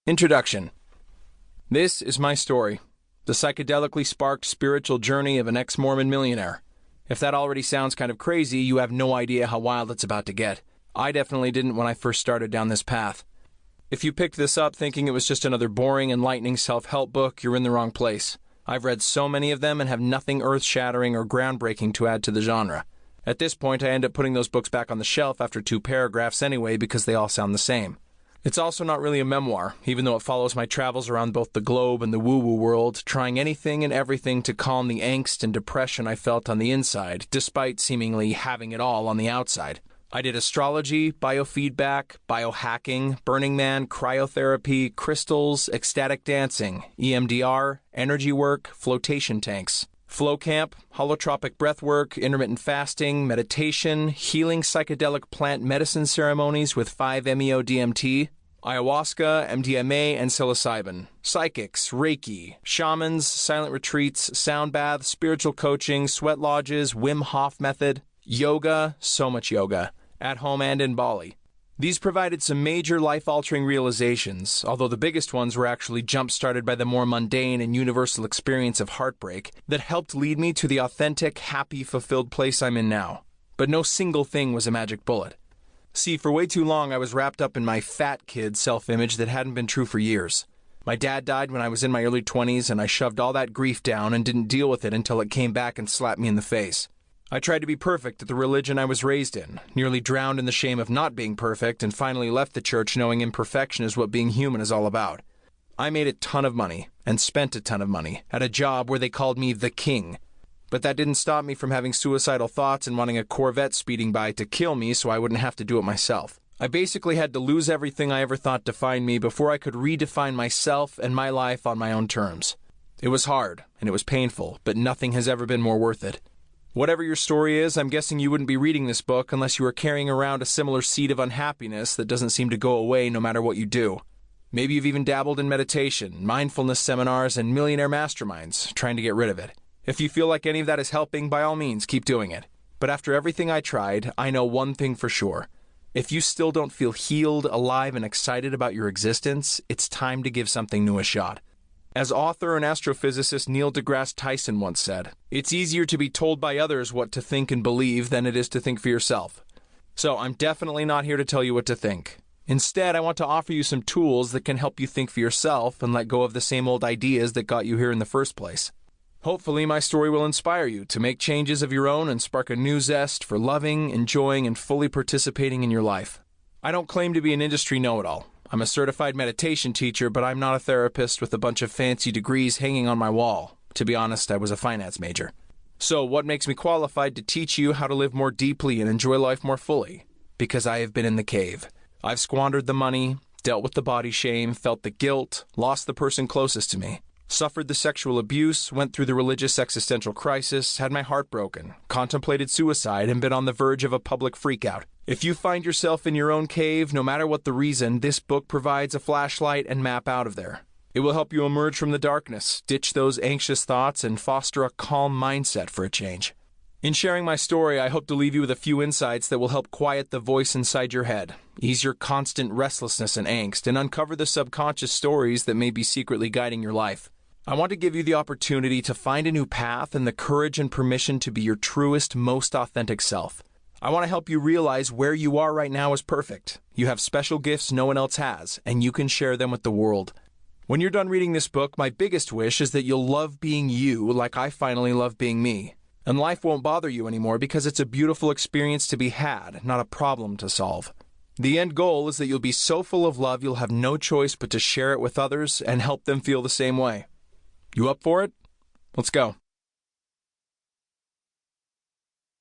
Introduction. This is my story, the psychedelically sparked spiritual journey of an ex-Mormon millionaire. If that already sounds kind of crazy, you have no idea how wild it's about to get. I definitely didn't when I first started down this path. If you picked this up thinking it was just another boring, enlightening self-help book, you're in the wrong place. I've read so many of them and have nothing earth-shattering or groundbreaking to add to the genre. At this point, I end up putting those books back on the shelf after 2 paragraphs anyway because they all sound the same. It's also not really a memoir, even though it follows my travels around both the globe and the woo-woo world, trying anything and everything to calm the angst and depression I felt on the inside, despite seemingly having it all on the outside. I did astrology, biofeedback, biohacking, Burning Man, cryotherapy, crystals, ecstatic dancing, EMDR, energy work, flotation tanks, flow camp, holotropic breathwork, intermittent fasting, meditation, healing psychedelic plant medicine ceremonies with 5-MeO-DMT, ayahuasca, MDMA, and psilocybin, psychics, Reiki, shamans, silent retreats, sound baths, spiritual coaching, sweat lodges, Wim Hof method, yoga, so much yoga, at home and in Bali. These provided some major life-altering realizations, although the biggest ones were actually jump-started by the more mundane and universal experience of heartbreak that helped lead me to the authentic, happy, fulfilled place I'm in now. But no single thing was a magic bullet. See, for way too long I was wrapped up in my fat kid self-image that hadn't been true for years. My dad died when I was in my early 20s, and I shoved all that grief down and didn't deal with it until it came back and slapped me in the face. I tried to be perfect at the religion I was raised in, nearly drowned in the shame of not being perfect, and finally left the church knowing imperfection is what being human is all about. I made a ton of money, and spent a ton of money, at a job where they called me the king. But that didn't stop me from having suicidal thoughts and wanting a Corvette speeding by to kill me so I wouldn't have to do it myself. I basically had to lose everything I ever thought defined me before I could redefine myself and my life on my own terms. It was hard, and it was painful, but nothing has ever been more worth it. Whatever your story is, I'm guessing you wouldn't be reading this book unless you were carrying around a similar seed of unhappiness that doesn't seem to go away no matter what you do. Maybe you've even dabbled in meditation, mindfulness seminars, and millionaire masterminds, trying to get rid of it. If you feel like any of that is helping, by all means, keep doing it. But after everything I tried, I know one thing for sure. If you still don't feel healed, alive, and excited about your existence, it's time to give something new a shot. As author and astrophysicist Neil deGrasse Tyson once said, "It's easier to be told by others what to think and believe than it is to think for yourself." So I'm definitely not here to tell you what to think. Instead, I want to offer you some tools that can help you think for yourself and let go of the same old ideas that got you here in the first place. Hopefully, my story will inspire you to make changes of your own and spark a new zest for loving, enjoying, and fully participating in your life. I don't claim to be an industry know-it-all. I'm a certified meditation teacher, but I'm not a therapist with a bunch of fancy degrees hanging on my wall. To be honest, I was a finance major. So what makes me qualified to teach you how to live more deeply and enjoy life more fully? Because I have been in the cave. I've squandered the money, dealt with the body shame, felt the guilt, lost the person closest to me, suffered the sexual abuse, went through the religious existential crisis, had my heart broken, contemplated suicide, and been on the verge of a public freakout. If you find yourself in your own cave, no matter what the reason, this book provides a flashlight and map out of there. It will help you emerge from the darkness, ditch those anxious thoughts, and foster a calm mindset for a change. In sharing my story, I hope to leave you with a few insights that will help quiet the voice inside your head, ease your constant restlessness and angst, and uncover the subconscious stories that may be secretly guiding your life. I want to give you the opportunity to find a new path and the courage and permission to be your truest, most authentic self. I want to help you realize where you are right now is perfect. You have special gifts no one else has, and you can share them with the world. When you're done reading this book, my biggest wish is that you'll love being you like I finally love being me. And life won't bother you anymore because it's a beautiful experience to be had, not a problem to solve. The end goal is that you'll be so full of love you'll have no choice but to share it with others and help them feel the same way. You up for it? Let's go.